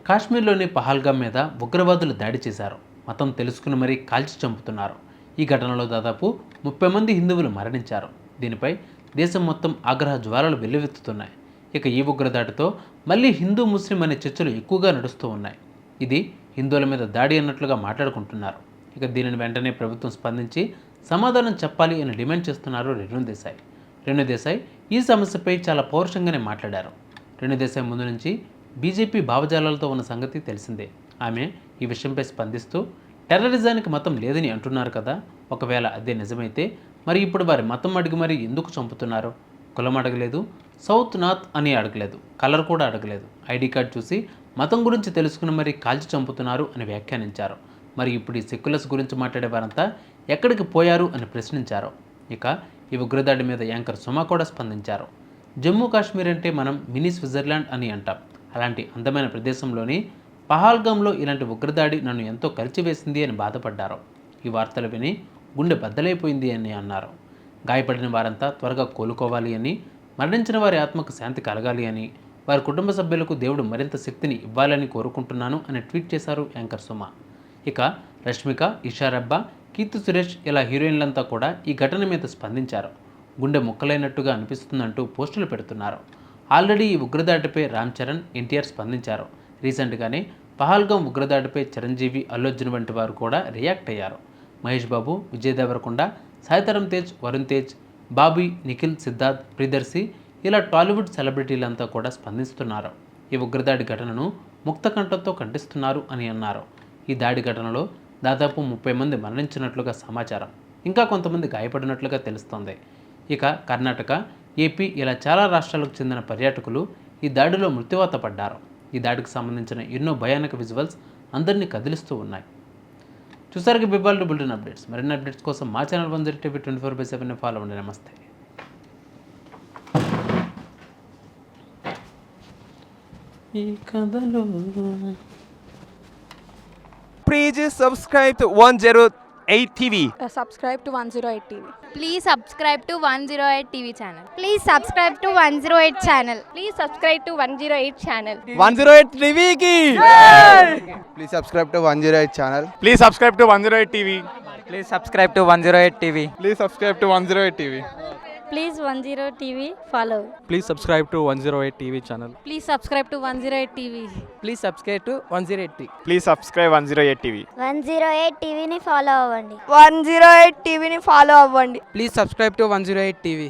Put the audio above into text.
కాశ్మీర్లోని పహల్గామ్ మీద ఉగ్రవాదులు దాడి చేశారు. మతం తెలుసుకుని మరీ కాల్చి చంపుతున్నారు. ఈ ఘటనలో దాదాపు 30 మంది హిందువులు మరణించారు. దీనిపై దేశం మొత్తం ఆగ్రహ జ్వాలలు వెల్లువెత్తుతున్నాయి. ఇక ఈ ఉగ్రదాడితో మళ్ళీ హిందూ ముస్లిం అనే చర్చలు ఎక్కువగా నడుస్తూ ఉన్నాయి. ఇది హిందువుల మీద దాడి అన్నట్లుగా మాట్లాడుకుంటున్నారు. ఇక దీనిని వెంటనే ప్రభుత్వం స్పందించి సమాధానం చెప్పాలి అని డిమాండ్ చేస్తున్నారు రేణుదేశాయ్. రేణుదేశాయ్ ఈ సమస్యపై చాలా పౌరుషంగానే మాట్లాడారు. రేణుదేశాయ్ ముందు నుంచి బీజేపీ భావజాలాలతో ఉన్న సంగతి తెలిసిందే. ఆమె ఈ విషయంపై స్పందిస్తూ టెర్రరిజానికి మతం లేదని అంటున్నారు కదా, ఒకవేళ అదే నిజమైతే మరి ఇప్పుడు వారి మతం అడిగి మరి ఎందుకు చంపుతున్నారు? కులం అడగలేదు, సౌత్ నార్త్ అని అడగలేదు, కలర్ కూడా అడగలేదు, ఐడి కార్డ్ చూసి మతం గురించి తెలుసుకుని మరి కాల్చి చంపుతున్నారు అని వ్యాఖ్యానించారు. మరి ఇప్పుడు ఈ సెక్యులర్స్ గురించి మాట్లాడే వారంతా ఎక్కడికి పోయారు అని ప్రశ్నించారు. ఇక ఈ ఉగ్రదాడి మీద యాంకర్ సుమ కూడా స్పందించారు. జమ్మూ కాశ్మీర్ అంటే మనం మినీ స్విట్జర్లాండ్ అని అంటాం. అలాంటి అందమైన ప్రదేశంలోని పహల్గామ్లో ఇలాంటి ఉగ్రదాడి నన్ను ఎంతో కలిచివేసింది అని బాధపడ్డారు. ఈ వార్తలు విని గుండె బద్దలైపోయింది అని అన్నారు. గాయపడిన వారంతా త్వరగా కోలుకోవాలి అని, మరణించిన వారి ఆత్మకు శాంతి కలగాలి అని, వారి కుటుంబ సభ్యులకు దేవుడు మరింత శక్తిని ఇవ్వాలని కోరుకుంటున్నాను అని ట్వీట్ చేశారు యాంకర్ సుమ. ఇక రష్మిక, ఇషా రబ్బా, కీర్తి సురేష్ ఇలా హీరోయిన్లంతా కూడా ఈ ఘటన మీద స్పందించారు. గుండె ముక్కలైనట్టుగా అనిపిస్తుందంటూ పోస్టులు పెడుతున్నారు. ఆల్రెడీ ఈ ఉగ్రదాడిపై రామ్ చరణ్, ఎన్టీఆర్ స్పందించారు. రీసెంట్గానే పహల్గామ్ ఉగ్రదాడిపై చిరంజీవి, అల్లు అర్జున్ వంటి వారు కూడా రియాక్ట్ అయ్యారు. మహేష్ బాబు, విజయ్ దేవరకొండ, సాయిధరమ్ తేజ్, వరుణ్ తేజ్, బాబీ, నిఖిల్, సిద్ధార్థ్, ప్రియదర్శి ఇలా టాలీవుడ్ సెలబ్రిటీలంతా కూడా స్పందిస్తున్నారు. ఈ ఉగ్రదాడి ఘటనను ముక్తకంఠంతో ఖండిస్తున్నారు అని అన్నారు. ఈ దాడి ఘటనలో దాదాపు 30 మంది మరణించినట్లుగా సమాచారం. ఇంకా కొంతమంది గాయపడినట్లుగా తెలుస్తోంది. ఇక కర్ణాటక, ఏపీ ఇలా చాలా రాష్ట్రాలకు చెందిన పర్యాటకులు ఈ దాడిలో మృత్యువాత పడ్డారు. ఈ దాడికి సంబంధించిన ఎన్నో భయానక విజువల్స్ అందరినీ కదిలిస్తూ ఉన్నాయి. చూసారుగా బిబాల్ బులెటిన్ అప్డేట్స్. మరిన్ని అప్డేట్స్ కోసం మా ఛానల్ 1 టీవీ 24/7 ఫాలో అవ్వండి. నమస్తే. ఈ కథలో Please subscribe to 108 TV. Subscribe to 108 TV. Please subscribe to 108 TV channel. Please subscribe to 108 channel. Please subscribe to 108 channel. 108 TV ki. Please subscribe to 108 channel. Please subscribe to 108 TV. Please subscribe to 108 TV. Please subscribe to 108 TV. Please 108 TV follow. Please subscribe to 108 TV channel. Please subscribe to 108 TV. Please subscribe to 108 TV. Please subscribe 108 TV. 108 TV ని follow అవ్వండి. 108 TV ని follow అవ్వండి. Please subscribe to 108 TV.